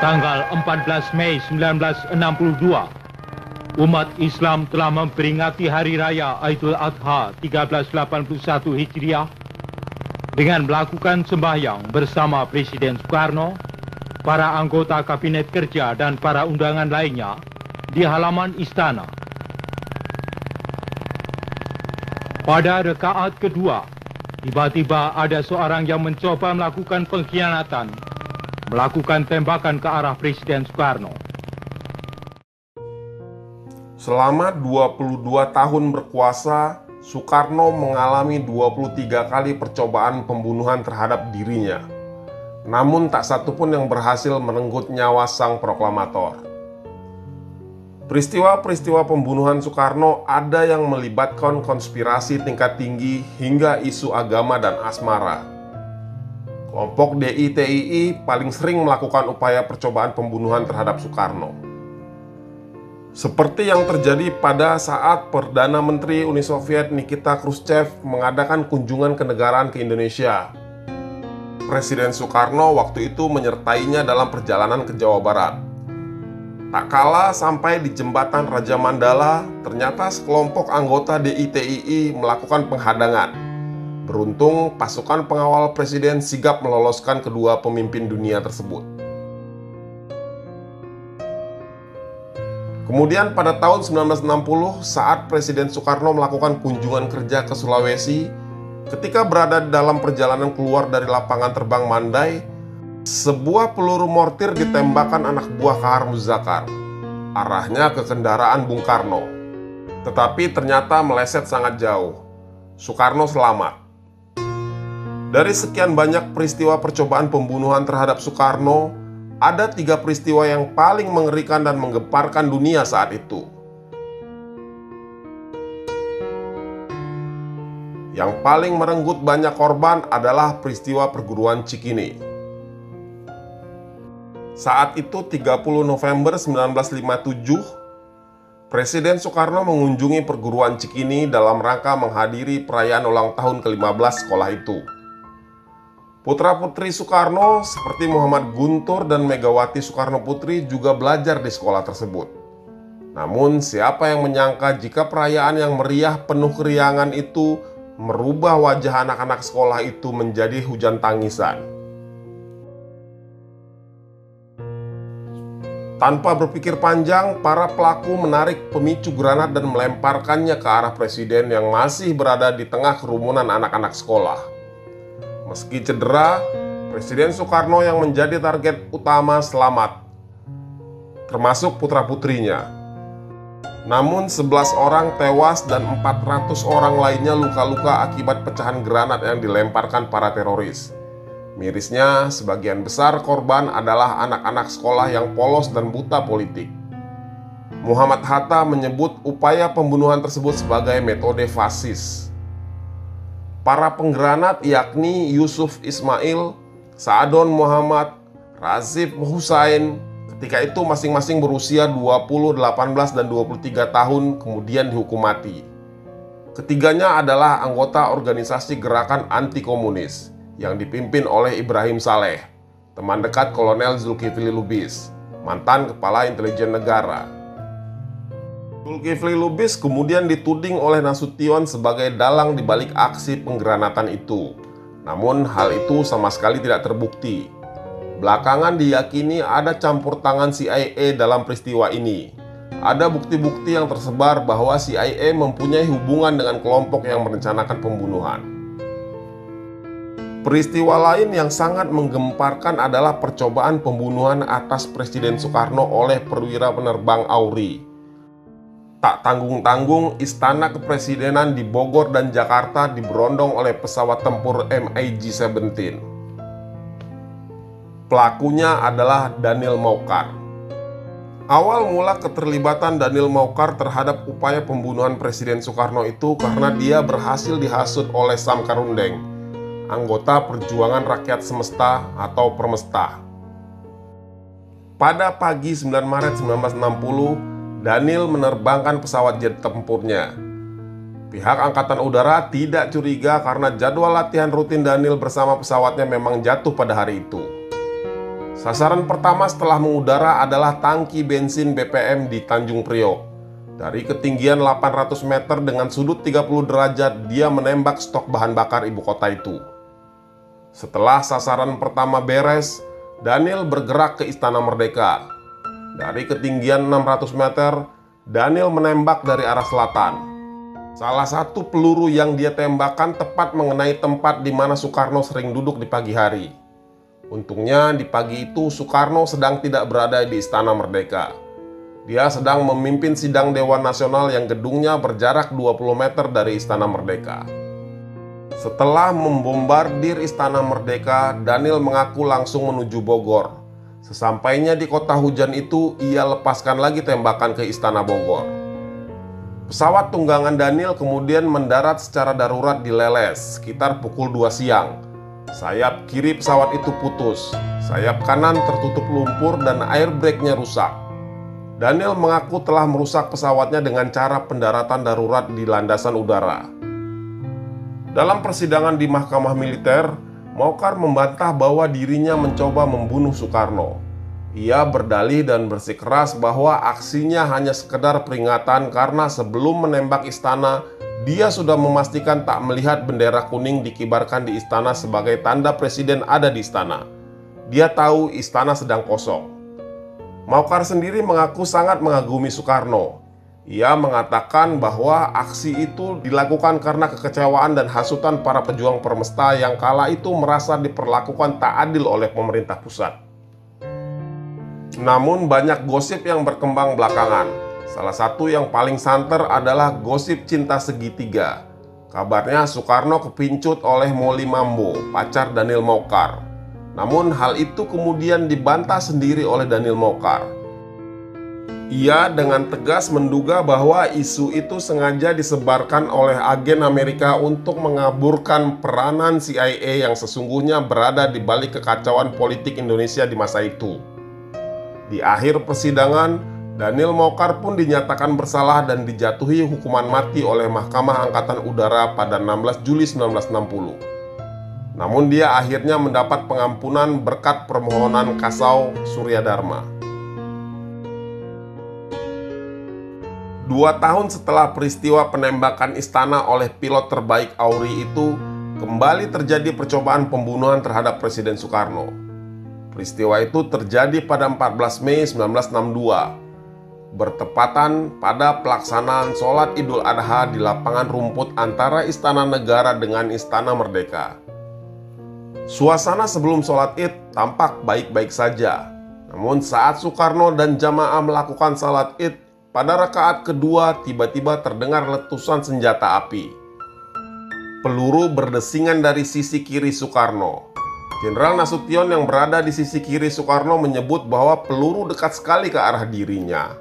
Tanggal 14 Mei 1962, umat Islam telah memperingati Hari Raya Aidul Adha 1381 Hijriah dengan melakukan sembahyang bersama Presiden Soekarno, para anggota Kabinet Kerja dan para undangan lainnya di halaman istana. Pada rekaat kedua, tiba-tiba ada seorang yang mencoba melakukan pengkhianatan, melakukan tembakan ke arah Presiden Soekarno. Selama 22 tahun berkuasa, Soekarno mengalami 23 kali percobaan pembunuhan terhadap dirinya. Namun tak satu pun yang berhasil merenggut nyawa sang proklamator. Peristiwa-peristiwa pembunuhan Soekarno ada yang melibatkan konspirasi tingkat tinggi hingga isu agama dan asmara. Kelompok DITII paling sering melakukan upaya percobaan pembunuhan terhadap Soekarno. Seperti yang terjadi pada saat Perdana Menteri Uni Soviet Nikita Khrushchev mengadakan kunjungan kenegaraan ke Indonesia. Presiden Soekarno waktu itu menyertainya dalam perjalanan ke Jawa Barat. Tak kala sampai di jembatan Raja Mandala, ternyata sekelompok anggota DITII melakukan penghadangan. Beruntung, pasukan pengawal presiden sigap meloloskan kedua pemimpin dunia tersebut. Kemudian pada tahun 1960, saat Presiden Soekarno melakukan kunjungan kerja ke Sulawesi, ketika berada dalam perjalanan keluar dari lapangan terbang Mandai, sebuah peluru mortir ditembakkan anak buah Kahar Muzakar. Arahnya ke kendaraan Bung Karno. Tetapi ternyata meleset sangat jauh. Soekarno selamat. Dari sekian banyak peristiwa percobaan pembunuhan terhadap Soekarno, ada 3 peristiwa yang paling mengerikan dan menggemparkan dunia saat itu. Yang paling merenggut banyak korban adalah peristiwa perguruan Cikini. Saat itu 30 November 1957, Presiden Soekarno mengunjungi perguruan Cikini dalam rangka menghadiri perayaan ulang tahun ke-15 sekolah itu. Putra-putri Soekarno seperti Muhammad Guntur dan Megawati Soekarno Putri juga belajar di sekolah tersebut. Namun siapa yang menyangka jika perayaan yang meriah penuh keriangan itu merubah wajah anak-anak sekolah itu menjadi hujan tangisan. Tanpa berpikir panjang, para pelaku menarik pemicu granat dan melemparkannya ke arah presiden yang masih berada di tengah kerumunan anak-anak sekolah. Meski cedera, Presiden Soekarno yang menjadi target utama selamat, termasuk putra-putrinya. Namun 11 orang tewas dan 400 orang lainnya luka-luka akibat pecahan granat yang dilemparkan para teroris. Mirisnya, sebagian besar korban adalah anak-anak sekolah yang polos dan buta politik. Muhammad Hatta menyebut upaya pembunuhan tersebut sebagai metode fasis. Para penggranat yakni Yusuf Ismail, Saadon Muhammad, Razif Husain, ketika itu masing-masing berusia 20, 18, dan 23 tahun kemudian dihukum mati. Ketiganya adalah anggota organisasi gerakan anti komunis yang dipimpin oleh Ibrahim Saleh, teman dekat Kolonel Zulkifli Lubis, mantan kepala intelijen negara. Zulkifli Lubis kemudian dituding oleh Nasution sebagai dalang di balik aksi penggranatan itu. Namun hal itu sama sekali tidak terbukti. Belakangan diyakini ada campur tangan CIA dalam peristiwa ini. Ada bukti-bukti yang tersebar bahwa CIA mempunyai hubungan dengan kelompok yang merencanakan pembunuhan. Peristiwa lain yang sangat menggemparkan adalah percobaan pembunuhan atas Presiden Soekarno oleh perwira penerbang Auri. Tak tanggung-tanggung, istana kepresidenan di Bogor dan Jakarta diberondong oleh pesawat tempur MiG-17. Pelakunya adalah Daniel Maukhar. Awal mula keterlibatan Daniel Maukhar terhadap upaya pembunuhan Presiden Soekarno itu karena dia berhasil dihasut oleh Sam Karundeng, anggota Perjuangan Rakyat Semesta atau Permesta. Pada pagi 9 Maret 1960, Daniel menerbangkan pesawat jet tempurnya. Pihak Angkatan Udara tidak curiga karena jadwal latihan rutin Daniel bersama pesawatnya memang jatuh pada hari itu. Sasaran pertama setelah mengudara adalah tangki bensin BPM di Tanjung Priok. Dari ketinggian 800 meter dengan sudut 30 derajat, dia menembak stok bahan bakar ibu kota itu. Setelah sasaran pertama beres, Daniel bergerak ke Istana Merdeka. Dari ketinggian 600 meter, Daniel menembak dari arah selatan. Salah satu peluru yang dia tembakkan tepat mengenai tempat di mana Soekarno sering duduk di pagi hari. Untungnya di pagi itu Soekarno sedang tidak berada di Istana Merdeka. Dia sedang memimpin sidang Dewan Nasional yang gedungnya berjarak 20 meter dari Istana Merdeka. Setelah membombardir Istana Merdeka, Daniel mengaku langsung menuju Bogor. Sesampainya di kota hujan itu, ia lepaskan lagi tembakan ke Istana Bogor. Pesawat tunggangan Daniel kemudian mendarat secara darurat di Leles sekitar pukul 2 siang. Sayap kiri pesawat itu putus, sayap kanan tertutup lumpur dan airbag-nya rusak. Daniel mengaku telah merusak pesawatnya dengan cara pendaratan darurat di landasan udara. Dalam persidangan di Mahkamah Militer, Maucar membantah bahwa dirinya mencoba membunuh Soekarno. Ia berdalih dan bersikeras bahwa aksinya hanya sekedar peringatan karena sebelum menembak istana, dia sudah memastikan tak melihat bendera kuning dikibarkan di istana sebagai tanda presiden ada di istana. Dia tahu istana sedang kosong. Maucar sendiri mengaku sangat mengagumi Soekarno. Ia mengatakan bahwa aksi itu dilakukan karena kekecewaan dan hasutan para pejuang permesta yang kala itu merasa diperlakukan tak adil oleh pemerintah pusat. Namun banyak gosip yang berkembang belakangan. Salah satu yang paling santer adalah gosip cinta segitiga. Kabarnya Soekarno kepincut oleh Molly Mambo, pacar Daniel Maucar. Namun hal itu kemudian dibantah sendiri oleh Daniel Maucar. Ia dengan tegas menduga bahwa isu itu sengaja disebarkan oleh agen Amerika untuk mengaburkan peranan CIA yang sesungguhnya berada di balik kekacauan politik Indonesia di masa itu. Di akhir persidangan, Daniel Maucar pun dinyatakan bersalah dan dijatuhi hukuman mati oleh Mahkamah Angkatan Udara pada 16 Juli 1960. Namun dia akhirnya mendapat pengampunan berkat permohonan Kasau Suryadharma. 2 tahun setelah peristiwa penembakan istana oleh pilot terbaik Auri itu, kembali terjadi percobaan pembunuhan terhadap Presiden Soekarno. Peristiwa itu terjadi pada 14 Mei 1962. Bertepatan pada pelaksanaan sholat Idul Adha di lapangan rumput antara Istana Negara dengan Istana Merdeka. Suasana sebelum sholat Id tampak baik-baik saja. Namun saat Soekarno dan jamaah melakukan sholat Id, pada rakaat kedua tiba-tiba terdengar letusan senjata api. Peluru berdesingan dari sisi kiri Soekarno. Jenderal Nasution yang berada di sisi kiri Soekarno menyebut bahwa peluru dekat sekali ke arah dirinya.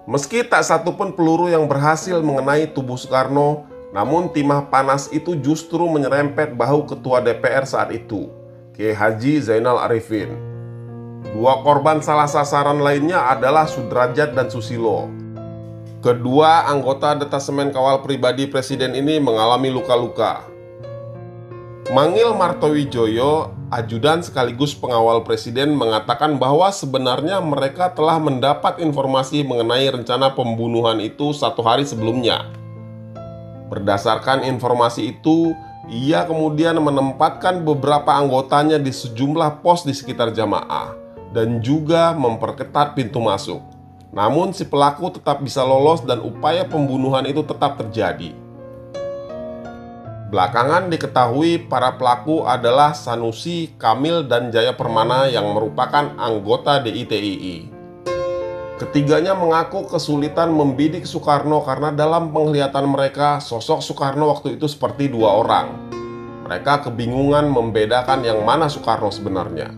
Meski tak satu pun peluru yang berhasil mengenai tubuh Soekarno, namun timah panas itu justru menyerempet bahu Ketua DPR saat itu, Kiai Haji Zainal Arifin. 2 korban salah sasaran lainnya adalah Sudrajat dan Susilo. Kedua anggota detasemen kawal pribadi presiden ini mengalami luka-luka. Mangil Martowijoyo, ajudan sekaligus pengawal presiden, mengatakan bahwa sebenarnya mereka telah mendapat informasi mengenai rencana pembunuhan itu 1 hari sebelumnya. Berdasarkan informasi itu, ia kemudian menempatkan beberapa anggotanya di sejumlah pos di sekitar jamaah dan juga memperketat pintu masuk. Namun si pelaku tetap bisa lolos dan upaya pembunuhan itu tetap terjadi. Belakangan diketahui para pelaku adalah Sanusi, Kamil, dan Jaya Permana yang merupakan anggota DITII. Ketiganya mengaku kesulitan membidik Soekarno karena dalam penglihatan mereka sosok Soekarno waktu itu seperti 2 orang. Mereka kebingungan membedakan yang mana Soekarno sebenarnya.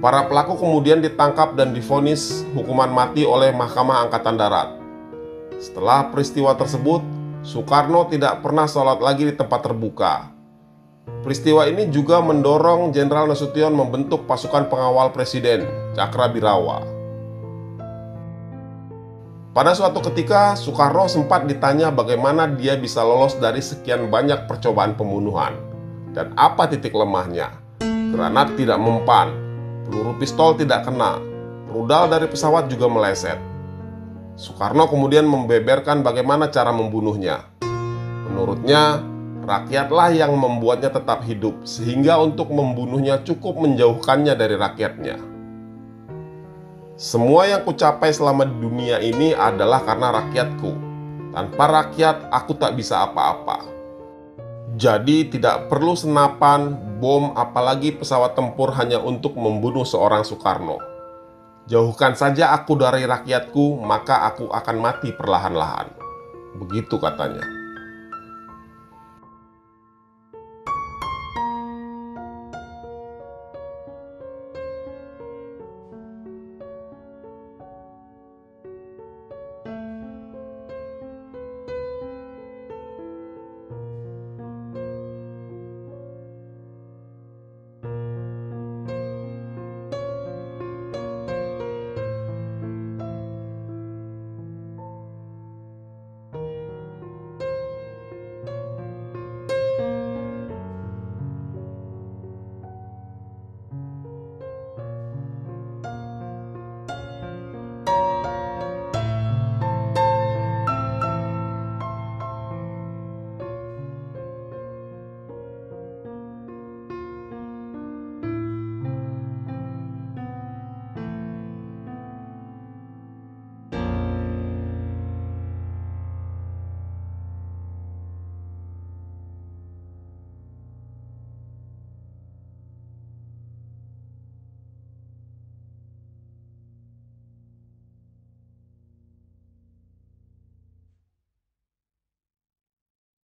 Para pelaku kemudian ditangkap dan divonis hukuman mati oleh Mahkamah Angkatan Darat. Setelah peristiwa tersebut, Soekarno tidak pernah sholat lagi di tempat terbuka. Peristiwa ini juga mendorong Jenderal Nasution membentuk pasukan pengawal presiden, Cakrabirawa. Pada suatu ketika, Soekarno sempat ditanya bagaimana dia bisa lolos dari sekian banyak percobaan pembunuhan dan apa titik lemahnya. Granat tidak mempan. Peluru pistol tidak kena, rudal dari pesawat juga meleset. Soekarno kemudian membeberkan bagaimana cara membunuhnya. Menurutnya, rakyatlah yang membuatnya tetap hidup, sehingga untuk membunuhnya cukup menjauhkannya dari rakyatnya. Semua yang kucapai selama di dunia ini adalah karena rakyatku. Tanpa rakyat, aku tak bisa apa-apa. Jadi tidak perlu senapan, bom, apalagi pesawat tempur hanya untuk membunuh seorang Soekarno. Jauhkan saja aku dari rakyatku, maka aku akan mati perlahan-lahan. Begitu katanya.